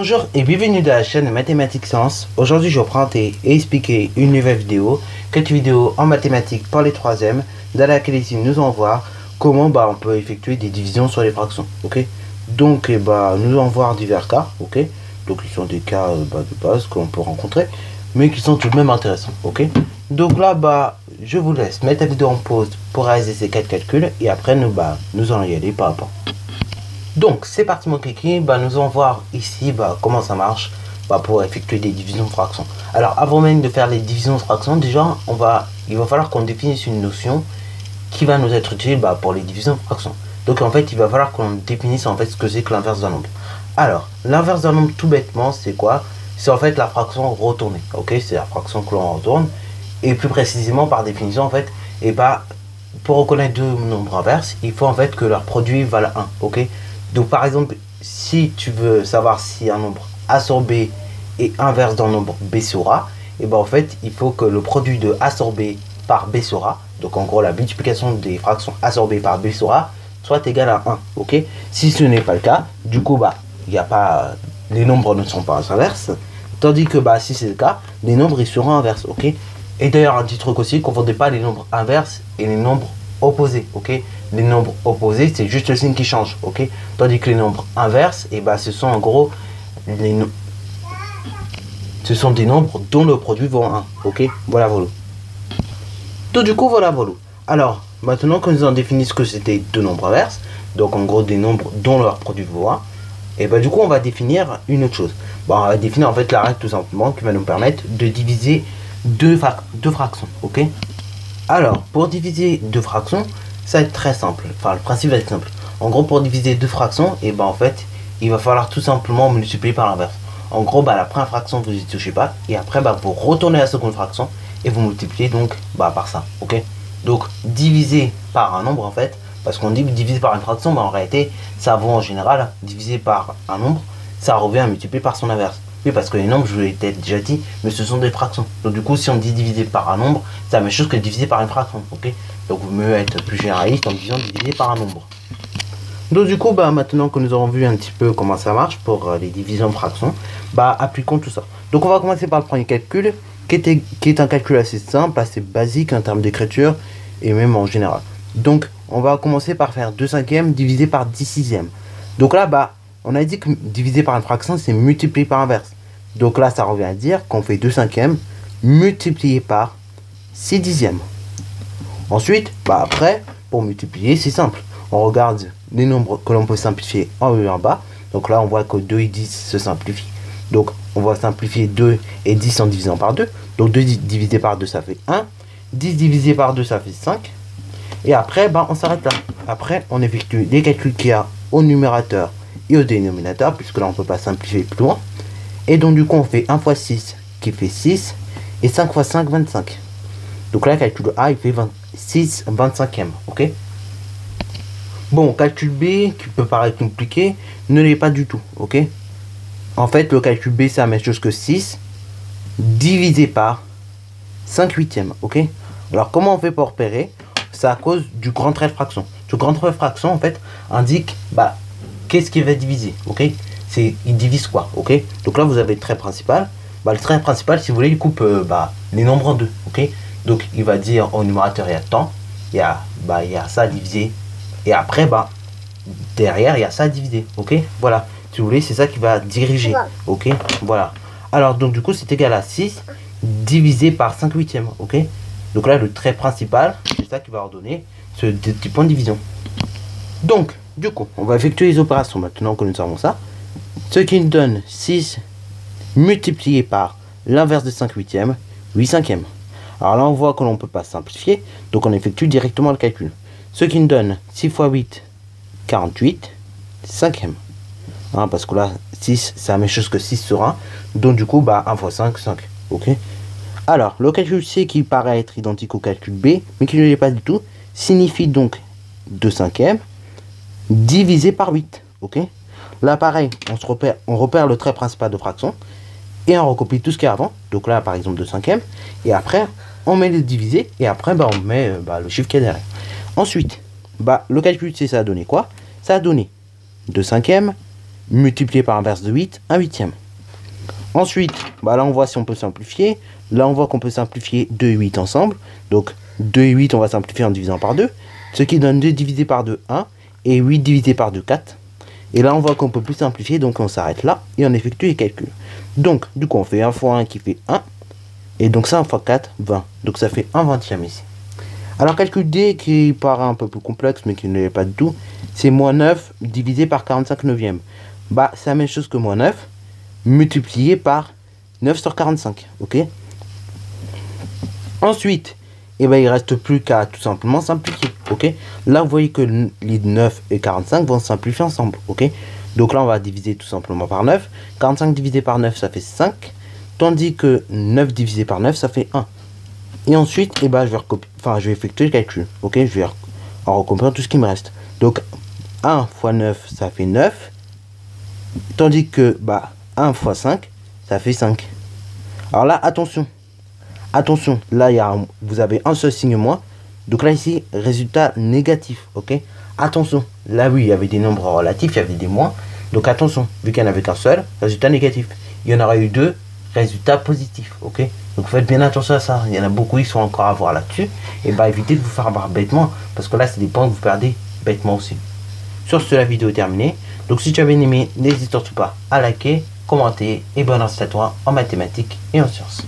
Bonjour et bienvenue dans la chaîne Mathématiques Sciences. Aujourd'hui, je vais présenter et expliquer une nouvelle vidéo, cette vidéo en mathématiques pour les troisièmes, dans laquelle ici nous allons voir comment on peut effectuer des divisions sur les fractions. Ok, donc nous allons voir divers cas. Ok, donc ils sont des cas de base qu'on peut rencontrer, mais qui sont tout de même intéressants. Ok, donc là je vous laisse mettre la vidéo en pause pour réaliser ces 4 calculs et après nous allons y aller pas à pas. Donc c'est parti mon kiki, nous allons voir ici comment ça marche pour effectuer des divisions de fractions. Alors avant même de faire les divisions de fractions, déjà il va falloir qu'on définisse une notion qui va nous être utile pour les divisions de fractions. Donc en fait il va falloir qu'on définisse en fait ce que c'est que l'inverse d'un nombre. Alors l'inverse d'un nombre tout bêtement c'est quoi? C'est en fait la fraction retournée. Ok, c'est la fraction que l'on retourne, et plus précisément par définition en fait, pour reconnaître deux nombres inverses, il faut en fait que leur produit vale 1. Ok, donc par exemple, si tu veux savoir si un nombre A sur B est inverse d'un nombre B sur A, et en fait, il faut que le produit de A sur B par B sur A, donc en gros la multiplication des fractions A sur B par B sur A, soit égal à 1. Ok, si ce n'est pas le cas, du coup, il y a pas, les nombres ne sont pas inverses, tandis que si c'est le cas, les nombres ils seront inverses. Ok, et d'ailleurs, un petit truc aussi, ne confondez pas les nombres inverses et les nombres opposés. Ok, les nombres opposés c'est juste le signe qui change. Ok, tandis que les nombres inverses ce sont en gros ce sont des nombres dont le produit vaut 1. Ok, voilà. Donc du coup voilà. Alors maintenant que nous avons défini ce que c'était deux nombres inverses, donc en gros des nombres dont leur produit vaut 1, et du coup on va définir une autre chose. On va définir en fait la règle tout simplement qui va nous permettre de diviser deux fractions. Ok, alors pour diviser deux fractions, ça va être très simple. Enfin, le principe va être simple. En gros, pour diviser deux fractions, en fait, il va falloir tout simplement multiplier par l'inverse. En gros, la première fraction, vous n'y touchez pas. Et après, vous retournez à la seconde fraction et vous multipliez donc par ça. Ok, donc, diviser par un nombre, en fait, parce qu'on dit diviser par une fraction, en réalité, ça vaut en général, diviser par un nombre, ça revient à multiplier par son inverse. Oui, parce que les nombres, je vous l'ai peut-être déjà dit, mais ce sont des fractions. Donc du coup, si on dit diviser par un nombre, c'est la même chose que diviser par une fraction. Ok, donc vous mieux être plus généraliste en disant diviser par un nombre. Donc du coup, maintenant que nous avons vu un petit peu comment ça marche pour les divisions de fractions, appliquons tout ça. Donc on va commencer par le premier calcul, qui est un calcul assez simple, assez basique en termes d'écriture et même en général. Donc on va commencer par faire 2 cinquièmes divisé par 10 sixièmes. Donc là, on a dit que diviser par une fraction, c'est multiplier par inverse. Donc là, ça revient à dire qu'on fait 2 cinquièmes multiplié par 6 dixièmes. Ensuite, après, pour multiplier, c'est simple. On regarde les nombres que l'on peut simplifier en haut et en bas. Donc là, on voit que 2 et 10 se simplifient. Donc, on va simplifier 2 et 10 en divisant par 2. Donc 2 divisé par 2, ça fait 1. 10 divisé par 2, ça fait 5. Et après, on s'arrête là. Après, on effectue les calculs qu'il y a au numérateur et au dénominateur, puisque là, on ne peut pas simplifier plus loin. Et donc, du coup, on fait 1 fois 6 qui fait 6. Et 5 fois 5, 25. Donc là, calcul A, il fait 6 25e. Ok. Bon, calcul B, qui peut paraître compliqué, ne l'est pas du tout. Ok. En fait, le calcul B, c'est la même chose que 6 divisé par 5 huitièmes. Ok. Alors, comment on fait pour repérer? C'est à cause du grand trait de fraction. Ce grand trait de fraction, en fait, indique qu'est-ce qu'il va diviser. Ok. Il divise quoi? Ok. Donc là, vous avez le trait principal. Le trait principal, si vous voulez, il coupe les nombres en deux. Ok. Donc il va dire au numérateur il y a tant, il y a ça à diviser, et après derrière il y a ça à diviser. Ok, voilà, si vous voulez, c'est ça qui va diriger. Ok, voilà. Alors donc du coup c'est égal à 6 divisé par 5 huitièmes. Ok, donc là le trait principal, c'est ça qui va ordonner ce petit point de division. Donc du coup on va effectuer les opérations maintenant que nous savons ça, ce qui nous donne 6 multiplié par l'inverse de 5 huitièmes, 8 cinquièmes. Alors là, on voit que l'on ne peut pas simplifier, donc on effectue directement le calcul. Ce qui nous donne 6 fois 8, 48, cinquième. Parce que là, 6, c'est la même chose que 6 sur 1. Donc du coup, 1 fois 5, 5. Ok. Alors, le calcul C qui paraît être identique au calcul B, mais qui ne l'est pas du tout, signifie donc 2 cinquièmes divisé par 8. Ok. Là, pareil, on repère le trait principal de fraction et on recopie tout ce qu'il y a avant. Donc là, par exemple, 2 cinquièmes. Et après, on met le divisé et après on met le chiffre qui est derrière. Ensuite, le calcul C, ça a donné quoi? Ça a donné 2 cinquièmes multiplié par inverse de 8, 1 huitième. Ensuite, bah là on voit si on peut simplifier. Là on voit qu'on peut simplifier 2 et 8 ensemble. Donc 2 et 8 on va simplifier en divisant par 2. Ce qui donne 2 divisé par 2, 1. Et 8 divisé par 2, 4. Et là on voit qu'on peut plus simplifier. Donc on s'arrête là et on effectue les calculs. Donc du coup on fait 1 fois 1 qui fait 1. Et donc ça 1 fois 4, 20. Donc ça fait 1 vingtième ici. Alors calcul D qui paraît un peu plus complexe mais qui ne l'est pas du tout. C'est moins 9 divisé par 45 neuvième. Bah c'est la même chose que moins 9. Multiplié par 9 sur 45, ok. Ensuite, eh ben, il reste plus qu'à tout simplement simplifier, ok. Là, vous voyez que les 9 et 45 vont simplifier ensemble, ok. Donc là, on va diviser tout simplement par 9. 45 divisé par 9, ça fait 5. Tandis que 9 divisé par 9, ça fait 1. Et ensuite, eh ben, je vais effectuer le calcul, ok. Je vais en recopier tout ce qui me reste. Donc, 1 fois 9, ça fait 9. Tandis que, bah, 1 fois 5, ça fait 5. Alors là, attention. Attention, là, vous avez un seul signe moins. Donc là, ici, résultat négatif, ok. Attention, là, oui, il y avait des nombres relatifs, il y avait des moins. Donc attention, vu qu'il n'y en avait qu'un seul, résultat négatif. Il y en aura eu 2, résultat positif, ok. Donc faites bien attention à ça. Il y en a beaucoup qui sont encore à voir là-dessus. Et bah, évitez de vous faire avoir bêtement, parce que là, c'est des points que vous perdez bêtement aussi. Sur ce, la vidéo est terminée. Donc si tu as bien aimé, n'hésite surtout pas à liker, commenter et bonne chance à toi en mathématiques et en sciences.